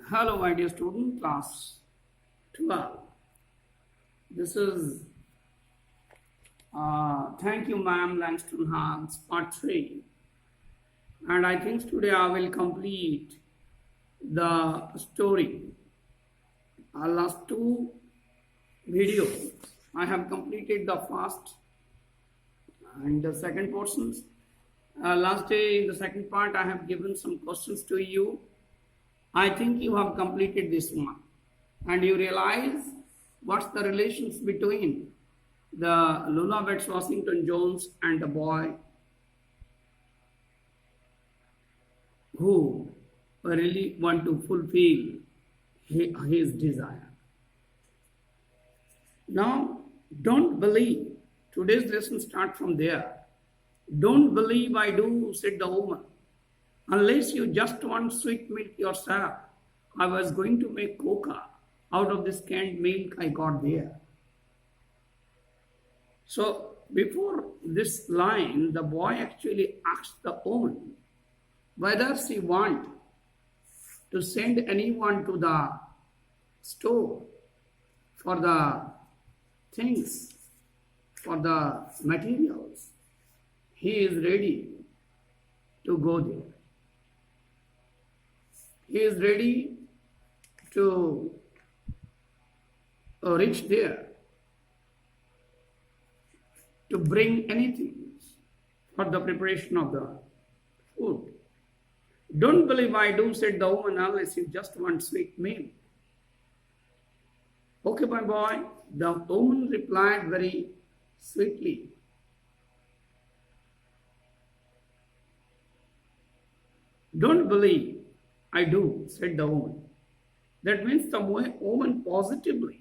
Hello, my dear student, class 12. This is Thank You, Ma'am Langston Hughes, part 3. And I think today I will complete the story. Last two videos, I have completed the first and the second portions. Last day, in the second part, I have given some questions to you. I think you have completed this one and you realize what's the relations between the Lula Betts Washington Jones and the boy who really want to fulfill his desire. Now, don't believe. Today's lesson starts from there. Don't believe I do, said the woman. Unless you just want sweet milk yourself, I was going to make coca out of this canned milk I got there. So before this line, the boy actually asked the woman whether she want to send anyone to the store for the things, for the materials. He is ready to go there. He is ready to reach there to bring anything for the preparation of the food. Don't believe I do, said the woman, unless you just want sweet milk. Okay, my boy, the woman replied very sweetly. Don't believe I do, said the woman. That means the woman positively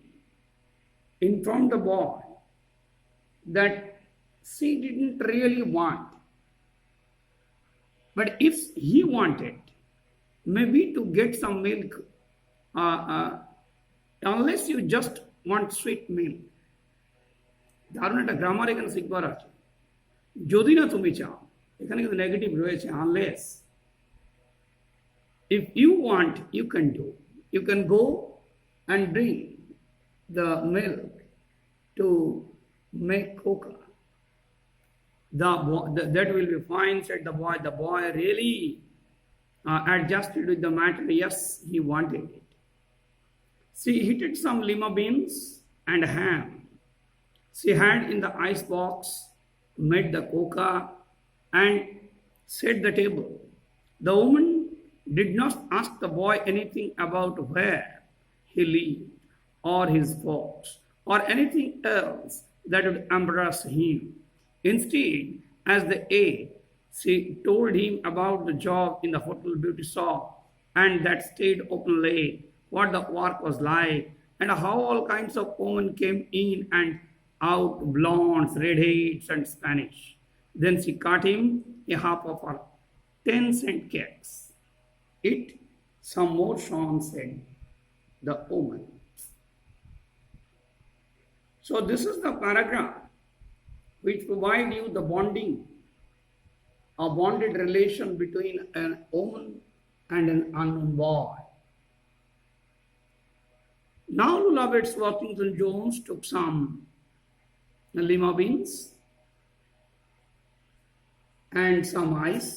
informed the boy that she didn't really want. But if he wanted, maybe to get some milk, unless you just want sweet milk, দারুণ একটা grammar এখানে শিখবার আছে যদি না তুমি চাও এখানে কিন্তু নেগেটিভ রয়েছে unless if you want you can do, you can go and bring the milk to make coca. That will be fine, said the boy. The boy really adjusted with the matter. Yes, he wanted it. She heated some lima beans and ham. She had in the ice box, made the coca and set the table. The woman did not ask the boy anything about where he lived or his folks or anything else that would embarrass him. Instead, as they ate, she told him about the job in the hotel beauty shop and that stayed open late, what the work was like, and how all kinds of women came in and out, blondes, redheads, and Spanish. Then she cut him a half of her 10-cent cakes. Eat some more, Sean, said the woman. So this is the paragraph which provide you the bonding, a bonded relation between a woman and an unknown boy. Now Lula Betts Washington Jones took some lima beans and some ice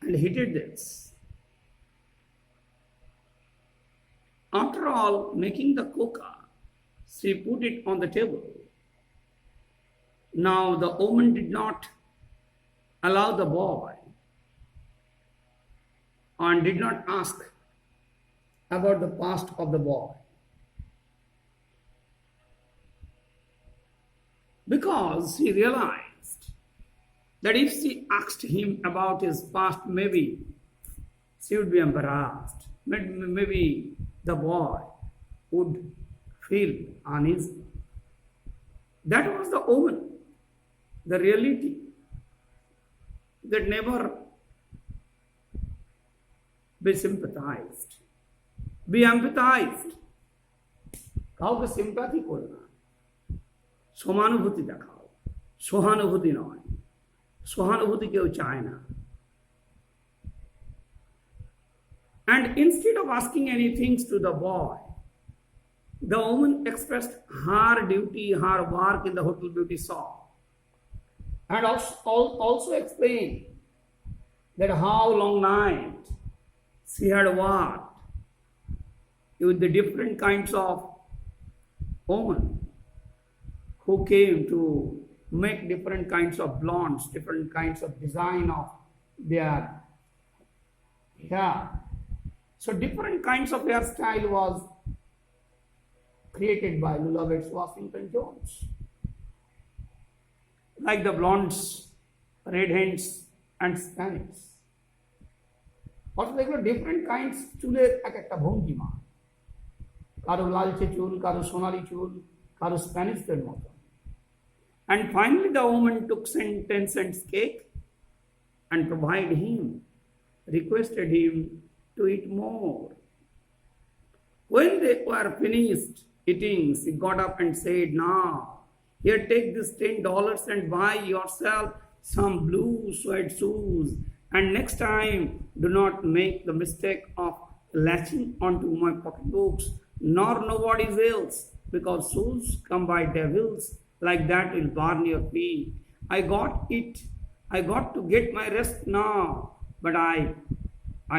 and heated this. After all, making the coca, she put it on the table. Now the woman did not allow the boy and did not ask about the past of the boy. Because she realized that if she asked him about his past, maybe she would be embarrassed. Maybe the boy would feel uneasy. That was the woman, the reality that never be sympathized, be empathized. কাউকে sympathy করো না, সমানুভূতি দেখাও, সহানুভূতি নয়, সহানুভূতি কেউ চায় না। And instead of asking anything to the boy, the woman expressed her duty, her work in the Hotel Beauty shop, and also explained that how long night she had worked with the different kinds of women who came to make different kinds of blondes, different kinds of design of their hair. So different kinds of hairstyle was created by Lula Washington Jones. Like the blondes, red hands and Spanish. Also দেখলো different kinds চুলের এক একটা ভঙ্গিমা, কারো লালচে চুল, কারো সোনালী চুল, কারো স্প্যানিশদের মতো. And finally the woman took 10 cents cake and requested him to eat more. When they were finished eating, she got up and said, "Now, here, take this $10 and buy yourself some blue suede shoes. And next time, do not make the mistake of latching onto my pocketbooks, nor nobody else, because shoes come by devils like that will burn your feet. I got to get my rest now, but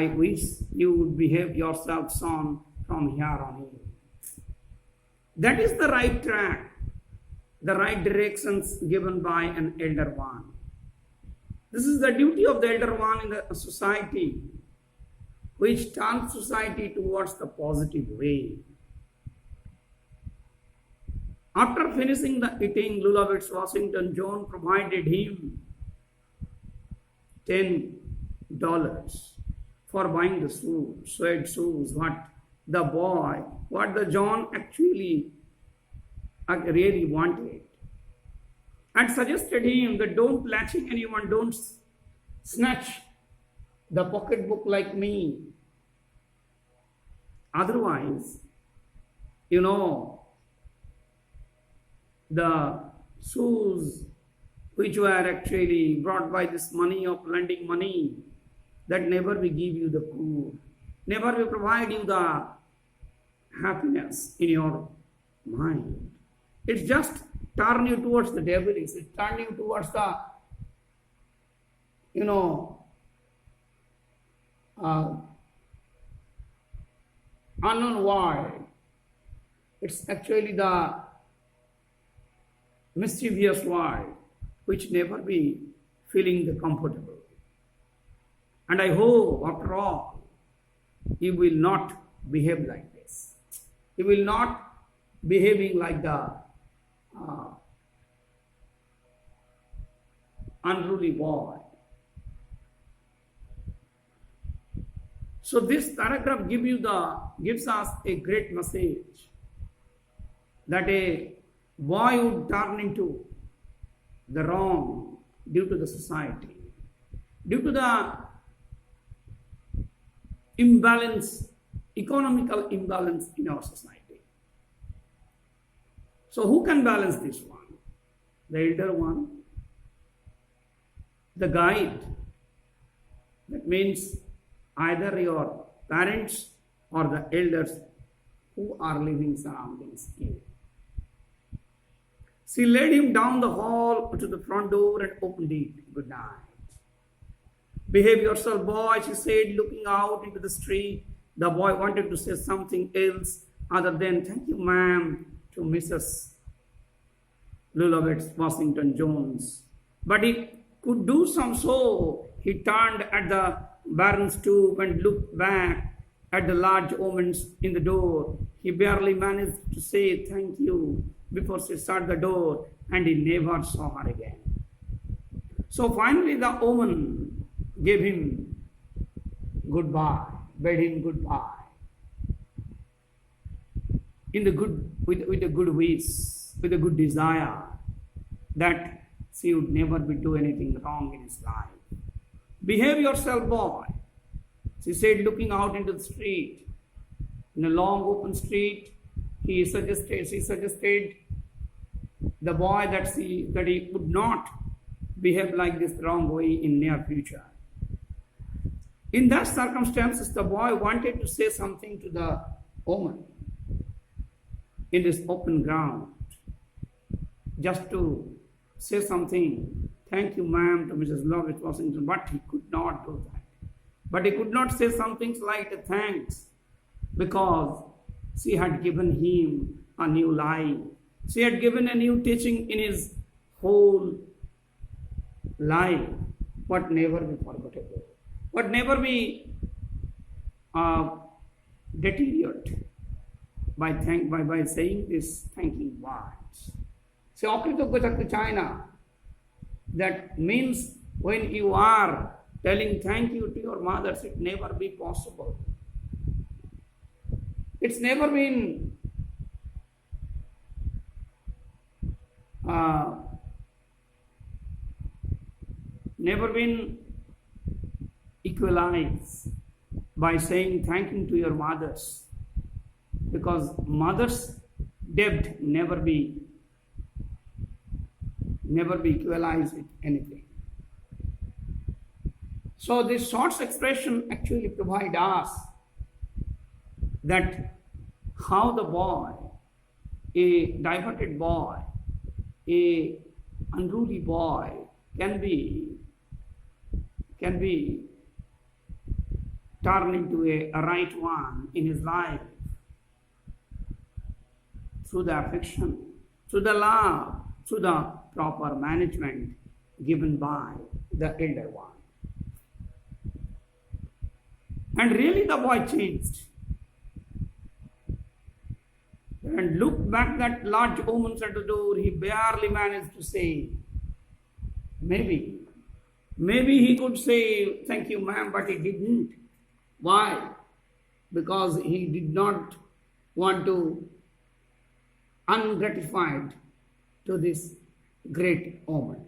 I wish you would behave yourself, son, from here on in." That is the right track, the right directions given by an elder one. This is the duty of the elder one in the society, which turns society towards the positive way. After finishing the eating, Lula Washington Jones provided him $10 for buying the suede shoes. What the John actually really wanted, and suggested him that don't latching anyone, don't snatch the pocketbook like me. Otherwise, the shoes which were actually brought by this money of lending money, that never will give you the food, never will provide you the happiness in your mind. It's just turn you towards the devilish. It turn you towards the, unknown world. It's actually the mischievous world, which never be feeling the comfortable. And I hope, after all, you will not behave like this. You will not behaving like the unruly boy. So this paragraph gives us a great message that a boy would turn into the wrong due to the society, due to the economical imbalance in our society. So who can balance this one? The elder one, the guide. That means either your parents or the elders who are living surroundings you. She led him down the hall to the front door and opened it. Good night. Behave yourself, boy, she said, looking out into the street. The boy wanted to say something else other than thank you, ma'am, to Mrs. Lula Washington Jones. But he could do some so. He turned at the barren stoop and looked back at the large omens in the door. He barely managed to say thank you before she shut the door, and he never saw her again. So finally the omen gave him goodbye, bade him goodbye, with a good wish, with a good desire that she would never do anything wrong in his life. Behave yourself, boy, she said, looking out into the street. In a long open street, she suggested the boy that he would not behave like this wrong way in near future. In that circumstances, the boy wanted to say something to the woman in this open ground, just to say something, thank you, ma'am, to Mrs. Lovett Washington, but he could not do that. But he could not say something like a thanks because she had given him a new life. She had given a new teaching in his whole life, what never be forgettable, what never be deteriorate by saying this thanking words. সে অকৃতজ্ঞ থাকতে চায় না. That means when you are telling thank you to your mothers, it never be possible. It's never been equalized by saying thank you to your mothers, because mother's debt never be equalized with anything. So this short expression actually provide us that how the boy, a diverted boy, a unruly boy can be turned into a right one in his life through the affection, through the love, through the proper management given by the elder one. And really the boy changed. And looked back that large woman at the door, he barely managed to say, maybe he could say, thank you, ma'am, but he didn't. Why? Because he did not want to ungratified to this great woman.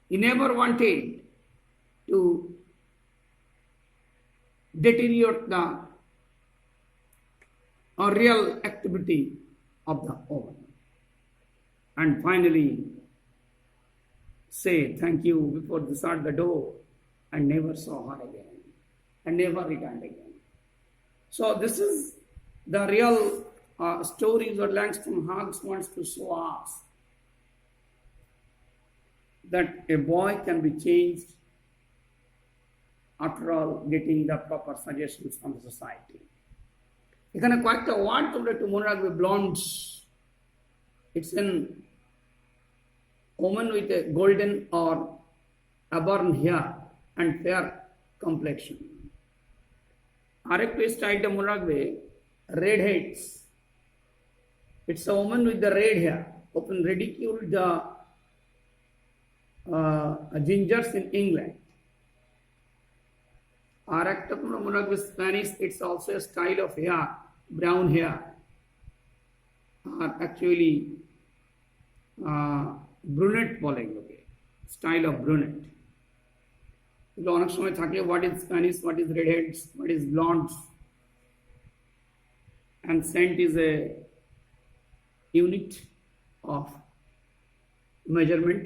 He never wanted to deteriorate the real activity of the woman. And finally, say thank you before they shut the door and never saw her again and never returned again. So this is the real stories that Langston Hughes wants to show us, that a boy can be changed after all getting the proper suggestions from the society. এখানে কয়েকটা word তোমরা একটু মনে রাখবে. Blondes, it's an woman with a golden or auburn hair and fair complexion. আরেকটু স্টাইলটা মনে রাখবে, red heads. It's a woman with the red hair, often ridiculed the gingers in England. আর একটা তোমরা মনে রাখবে, Spanish, it's also a style of hair, brown hair, R actually brunette বলে এগুলোকে, style of brunette. এগুলো অনেক সময় থাকে, what is Spanish, what is redheads, what is blondes, and cent is a unit of measurement,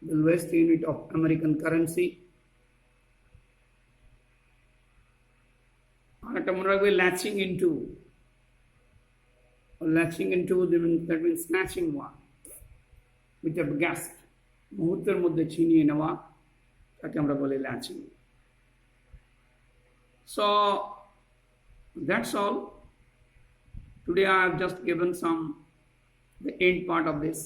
the lowest unit of American currency. আর একটা মনে রাখবে, latching into, that means snatching one with a gasp, মুহূর্তের মধ্যে ছিনিয়ে নেওয়া, তাকে আমরা বলি latching. So that's all. Today I have just given the end part of this.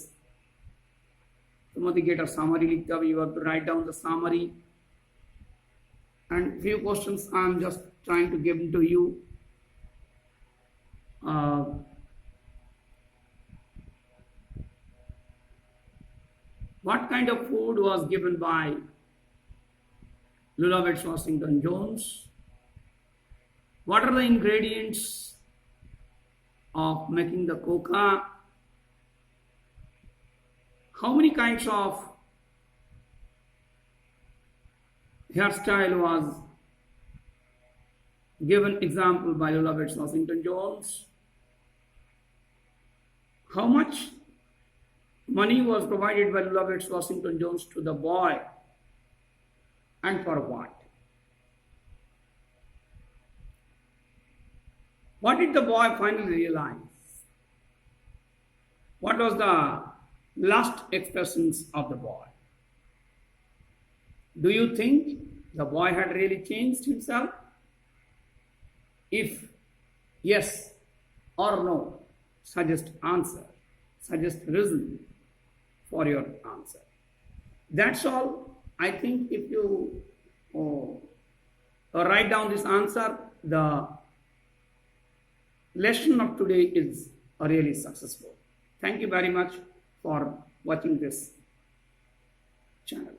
তোমাদের get a summary লিখতে হবে. You have to write down the summary and few questions I am just trying to give to you. What kind of food was given by Lula-Wetz Washington Jones? What are the ingredients of making the coca? How many kinds of hairstyle was given example by Lula-Wetz Washington Jones? How much money was provided by Lula-Wetz Washington Jones to the boy, and for what? What did the boy finally realize? What was the last expressions of the boy? Do you think the boy had really changed himself? If yes or no, suggest answer, suggest reason for your answer. That's all. I think if you write down this answer, the lesson of today is really successful. Thank you very much for watching this channel.